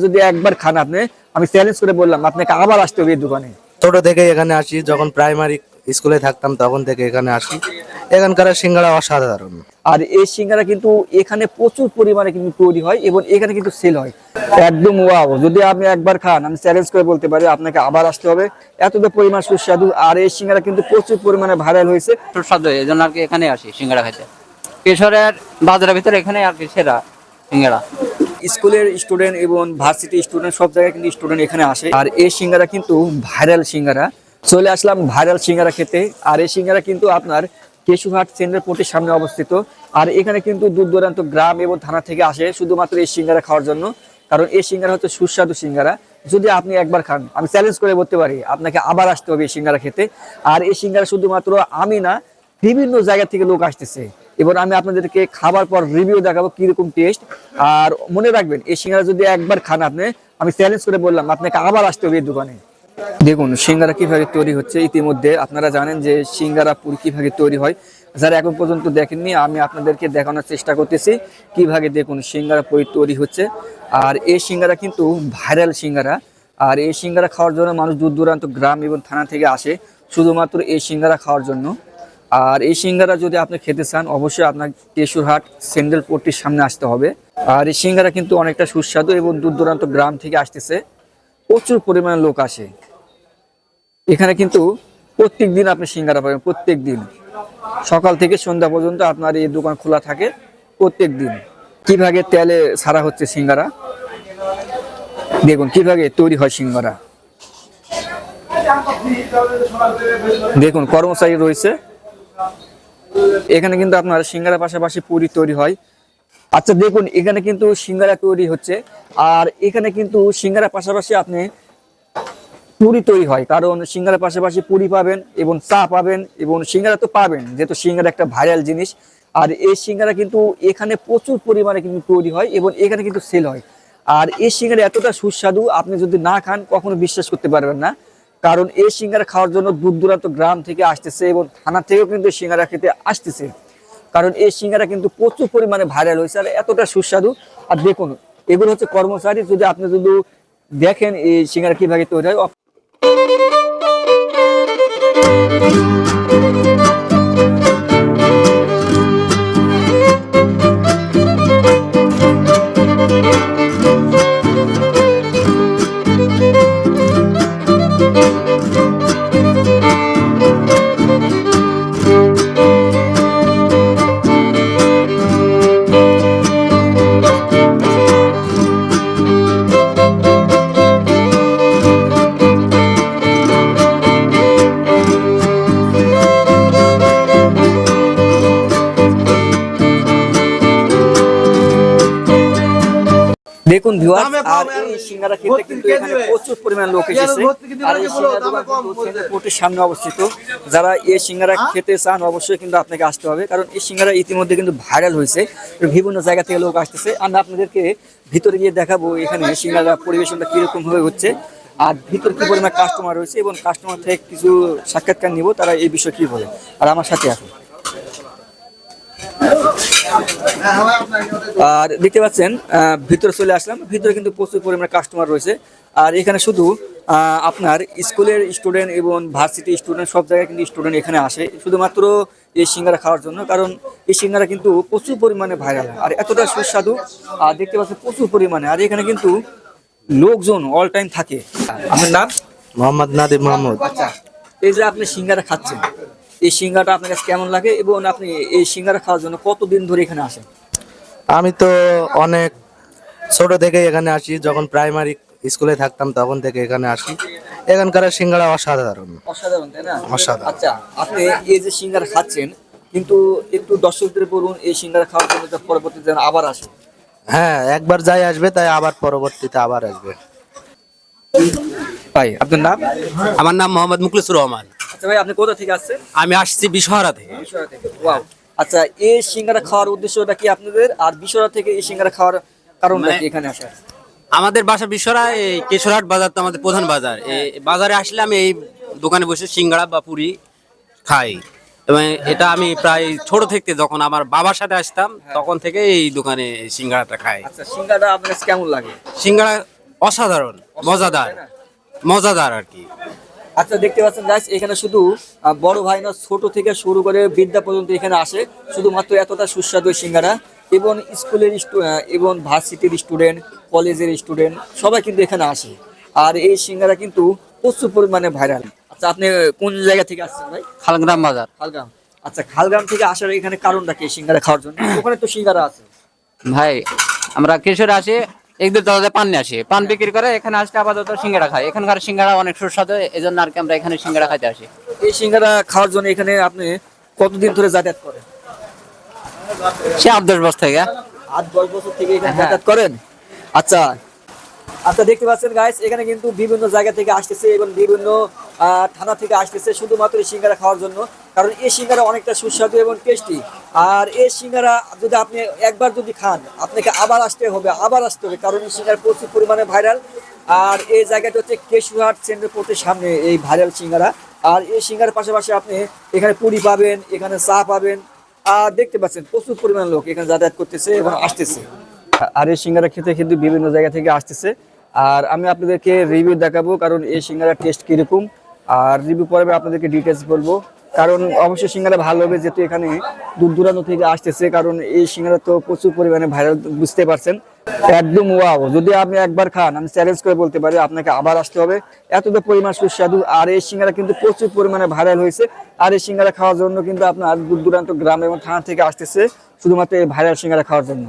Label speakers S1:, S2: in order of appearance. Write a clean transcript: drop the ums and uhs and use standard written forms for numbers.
S1: যদি একবার খান আপনি, আমি চ্যালেঞ্জ করে বললাম আপনাকে আবার আসতে হবে এই দোকানে।
S2: ছোট থেকে এখানে আসি, যখন প্রাইমারি স্কুলে থাকতাম তখন থেকে এখানে আসি। এখানকার সিঙ্গাড়া অসাধারণ।
S1: আর এই সিঙ্গারা কিন্তু এখানে প্রচুর পরিমাণে কিন্তু তৈরি হয় এবং এখানে কিন্তু সেল হয় একদম ওয়াও। যদি আপনি একবার খান, আমি চ্যালেঞ্জ করে বলতে পারি আপনাকে আবার আসতে হবে, এতটা পরিমাণ সুস্বাদু। আর এই সিঙ্গারা কিন্তু প্রচুর পরিমাণে ভাইরাল হয়েছে,
S3: সুস্বাদু, এই জন্য আর কি এখানে আসি সিঙ্গাড়া খাইতে। কিশোরের বাজারের ভিতরে এখানে আর কি সেরা সিঙ্গাড়া।
S1: স্কুলের স্টুডেন্ট এবং ভার্সিটি স্টুডেন্ট সব জায়গায় কিন্তু স্টুডেন্ট এখানে আসে। আর এই সিঙ্গারা কিন্তু ভাইরাল সিঙ্গারা। চলে আসলাম ভাইরাল সিঙ্গারা খেতে। আর এই সিঙ্গারা কিন্তু আপনার কেশুহাট সেন্ট্রাল পোর্টের সামনে অবস্থিত। আর এখানে কিন্তু দূর দূরান্ত গ্রাম এবং থানা থেকে আসে শুধুমাত্র এই সিঙ্গারা খাওয়ার জন্য, কারণ এই সিঙ্গারা হচ্ছে সুস্বাদু সিঙ্গারা। যদি আপনি একবার খান, আমি চ্যালেঞ্জ করে বলতে পারি আপনাকে আবার আসতে হবে এই সিঙ্গারা খেতে। আর এই সিঙ্গারা শুধুমাত্র আমি না, বিভিন্ন জায়গা থেকে লোক আসতেছে। এবার আমি আপনাদেরকে খাবার পর রিভিউ দেখাবো কিরকম টেস্ট। আর মনে রাখবেন, এই সিঙ্গারা যদি একবার খান আপনি, আমি চ্যালেঞ্জ করে বললাম আপনাকে আবার আসতে হবে এই দোকানে। দেখুন সিঙ্গারা কিভাবে তৈরি হচ্ছে। ইতিমধ্যে আপনারা জানেন যে সিঙ্গারা পুরি কিভাবে তৈরি হয়। যারা এখন পর্যন্ত দেখেননি, আমি আপনাদেরকে দেখানোর চেষ্টা করতেছি কিভাবে। দেখুন সিঙ্গারা পুরি তৈরি হচ্ছে। আর এই সিঙ্গারা কিন্তু ভাইরাল সিঙ্গারা। আর এই সিঙ্গারা খাওয়ার জন্য মানুষ দূর দূরান্ত গ্রাম এবং থানা থেকে আসে শুধুমাত্র এই সিঙ্গারা খাওয়ার জন্য। আর এই সিঙ্গারা যদি আপনি খেতে চান, অবশ্যই আপনার কেশুরহাট সেন্ট্রাল পোর্টের সামনে আসতে হবে। আর এই সিঙ্গারা কিন্তু অনেকটা সুস্বাদু এবং দূর দূরান্ত গ্রাম থেকে আসতেছে, প্রচুর পরিমাণে লোক আসে এখানে। কিন্তু প্রত্যেক দিন আপনি সিঙ্গারা পাবেন, প্রত্যেক দিন সকাল থেকে সন্ধ্যা পর্যন্ত আপনার এই দোকান খোলা থাকে প্রত্যেক দিন। কিভাবে তেলে ছাড়া হচ্ছে সিঙ্গারা, দেখুন কিভাবে তৈরি হয় সিঙ্গারা। দেখুন কর্মচারী রয়েছে এখানে, কিন্তু আপনার সিঙ্গারা পাশাপাশি পুরি তৈরি হয়। আচ্ছা দেখুন এখানে কিন্তু সিঙ্গারা তৈরি হচ্ছে। আর এখানে কিন্তু সিঙ্গারা পাশাপাশি আপনি পুরি তৈরি হয়, কারণ সিঙ্গারার পাশাপাশি পুরি পাবেন এবং চা পাবেন এবং সিঙ্গারা তো পাবেন, যেহেতু সিঙ্গারা একটা ভাইরাল জিনিস। আর এই সিঙ্গারা কিন্তু এখানে প্রচুর পরিমাণে কিন্তু তৈরি হয় এবং এখানে কিন্তু সেল হয়। আর এই সিঙ্গারা এতটা সুস্বাদু, আপনি যদি না খান কখনো বিশ্বাস করতে পারবেন না। কারণ এই সিঙ্গারা খাওয়ার জন্য দূর দূরান্ত গ্রাম থেকে আসতেছে এবং থানা থেকেও কিন্তু সিঙ্গারা খেতে আসতেছে, কারণ এই সিঙ্গারা কিন্তু প্রচুর পরিমাণে ভাইরাল হয়েছে আর এতটা সুস্বাদু। আর দেখুন এগুলো হচ্ছে কর্মচারী। যদি আপনি যদি দেখেন এই সিঙ্গারা কিভাবে তৈরি হয়। দেখুন ভিউয়ার্স, আর এই সিঙ্গারা খেতে কিন্তু এখানে প্রচুর পরিমাণ লোক এসেছে। আর এই সিঙ্গারা দোকান কিন্তু কোর্টের সামনে অবস্থিত। যারা এই সিঙ্গারা খেতে চান অবশ্যই কিন্তু আপনাকে আসতে হবে, কারণ এই সিঙ্গারা ইতিমধ্যে কিন্তু ভাইরাল হয়েছে, বিভিন্ন জায়গা থেকে লোক আসতেছে। আমি আপনাদেরকে ভিতরে গিয়ে দেখাবো এখানে সিঙ্গারা পরিবেশনটা কিরকম ভাবে হচ্ছে আর ভিতরে কি পরিমাণ কাস্টমার রয়েছে এবং কাস্টমার থেকে কিছু সাক্ষাৎকার নিব, তারা এই বিষয়ে কি বলে। আর আমার সাথে আসুন। আর দেখতে পাচ্ছেন ভিতরে চলে আসলাম, ভিতরে কিন্তু প্রচুর পরিমাণে কাস্টমার রয়েছে। আর এখানে শুধু আপনার স্কুলের স্টুডেন্ট এবং ভার্সিটি স্টুডেন্ট সব জায়গায় কিন্তু স্টুডেন্ট এখানে আসে শুধুমাত্র এই সিঙ্গারা খাওয়ার জন্য, কারণ এই সিঙ্গারা কিন্তু প্রচুর পরিমাণে ভাইরাল আর এতটা সুস্বাদু। আর দেখতে পাচ্ছেন প্রচুর পরিমাণে। আর এখানে কিন্তু লোকজন অল টাইম থাকে। আপনার নাম?
S2: মোহাম্মদ নাদিম মাহমুদ।
S1: আচ্ছা, এই যে আপনি সিঙ্গারা খাচ্ছেন, এই সিঙ্গারাটা আপনার কাছে কেমন লাগে এবং আপনি এই সিঙ্গারা খাওয়ার জন্য কতদিন ধরে এখানে আসেন?
S2: আমি তো অনেক ছোট থেকে এখানে আসি, যখন প্রাইমারি স্কুলে থাকতাম তখন থেকে এখানে আসি। এখানকার সিঙ্গাড়া অসাধারণ।
S1: অসাধারণ, তাই না?
S2: অসাধারণ।
S1: আচ্ছা, আপনি এই যে সিঙ্গারা খাচ্ছেন, কিন্তু একটু দর্শকদের বলুন এই সিঙ্গারা খাওয়ার জন্য পরবর্তীতে যেন আবার আসে।
S2: হ্যাঁ, একবার যাই আসবে, তাই আবার পরবর্তীতে আবার আসবে।
S1: ভাই আপনার নাম?
S4: আমার নাম মোহাম্মদ মুখলিসুর রহমান।
S1: আচ্ছা ভাই, আপনি কোথা থেকে আসছেন?
S4: আমি আসছি বিশহরা থেকে।
S1: বিশরা থেকে। ওয়াও। আচ্ছা, এই সিঙ্গারা খাওয়ার উদ্দেশ্যটা কি আপনাদের? আর বিশরা থেকে এই সিঙ্গারা খাওয়ার কারণটা কি এখানে আসা?
S4: আমাদের বাসা বিশহরা, এই কেশরহাট বাজার তো আমাদের প্রধান বাজার। এই বাজারে আসলে আমি এই দোকানে বসে সিঙ্গাড়া বা পুরি খাই। এবং এটা আমি প্রায় ছোট থেকে, যখন আমার বাবার সাথে আসতাম তখন থেকে এই দোকানে সিঙ্গাড়াটা খাই।
S1: আচ্ছা, সিঙ্গারাটা আপনার কাছে কেমন লাগে?
S4: সিঙ্গাড়া অসাধারণ, মজাদার, মজাদার আর কি।
S1: আচ্ছা, দেখতে পাচ্ছেন গাইস, এখানে শুধু বড় ভাই না, ছোট থেকে শুরু করে বৃদ্ধা পর্যন্ত এখানে আসে শুধুমাত্র এতটা সুস্বাদু এই সিঙ্গারা। এবং স্কুলের এবং ভার্সিটির স্টুডেন্ট, কলেজের স্টুডেন্ট সবাই কিন্তু এখানে আসে। আর এই সিঙ্গারা কিন্তু প্রচুর পরিমাণে ভাইরাল। আচ্ছা, আপনি কোন জায়গা থেকে আসছেন ভাই?
S3: খালগ্রাম বাজার।
S1: খালগ্রাম। আচ্ছা, খালগ্রাম থেকে আসার এখানে কারণটা কি সিঙ্গারা খাওয়ার জন্য? ওখানে তো সিঙ্গারা আছে।
S3: ভাই আমরা কিশোরে আসি, একদিন তাদের পান নিয়ে আসি, পান বিক্রি করে এখানে আসলে আপাতত সিঙ্গারা খাই। এখানকার সিঙ্গারা অনেক সুস্বাদু, এই জন্য আর কি আমরা এখানে সিঙ্গারা খাইতে আসি।
S1: এই সিঙ্গারা খাওয়ার জন্য এখানে আপনি কতদিন ধরে যাতায়াত করেন?
S3: সে 8-10 বছর থেকে।
S1: 8-10 বছর থেকে এখানে
S3: হ্যাঁ।
S1: যাতায়াত করেন? আচ্ছা আচ্ছা, দেখতে পাচ্ছেন গাইস, এখানে কিন্তু বিভিন্ন জায়গা থেকে আসতেছে এবং বিভিন্ন থানা থেকে আসতেছে শুধুমাত্র এই সিঙ্গারা খাওয়ার জন্য। কারণ এই সিঙ্গারা অনেকটা সুস্বাদু এবং টেস্টি। আর এই সিঙ্গারা যদি আপনি একবার যদি খান, আপনাকে আবার আসতে হবে, কারণ এই সিঙ্গারা প্রচুর পরিমাণে ভাইরাল। আর এই জায়গাটা হচ্ছে কেশুহাট সেন্টার পোর্টের সামনে এই ভাইরাল সিঙ্গারা। আর এই সিঙ্গারার পাশাপাশি আপনি এখানে পুরি পাবেন, এখানে চা পাবেন। আর দেখতে পাচ্ছেন প্রচুর পরিমাণ লোক এখানে যাতায়াত করতেছে এবং আসতেছে। আর এই সিঙ্গারা খেতে কিন্তু বিভিন্ন জায়গা থেকে আসতেছে। আর আমি আপনাদেরকে রিভিউ দেখাবো, কারণ এই সিঙ্গারার টেস্ট কিরকম। আর রিভিউ পরে আমি আপনাদেরকে ডিটেলস বলবো, কারণ অবশ্যই সিঙ্গারা ভালো হবে, যেহেতু এখানে দূর দূরান্ত থেকে আসতেছে। কারণ এই সিঙ্গারা তো প্রচুর পরিমাণে ভাইরাল, বুঝতে পারছেন। একদম ওয়াও, যদি আপনি একবার খান, আমি চ্যালেঞ্জ করে বলতে পারি আপনাকে আবার আসতে হবে, এতটা পরিমাণ সুস্বাদু। আর এই সিঙ্গারা কিন্তু প্রচুর পরিমাণে ভাইরাল হয়েছে। আর এই সিঙ্গারা খাওয়ার জন্য কিন্তু আপনার দূর দূরান্ত গ্রাম এবং থানা থেকে আসতেছে শুধুমাত্র এই ভাইরাল সিঙ্গারা খাওয়ার জন্য।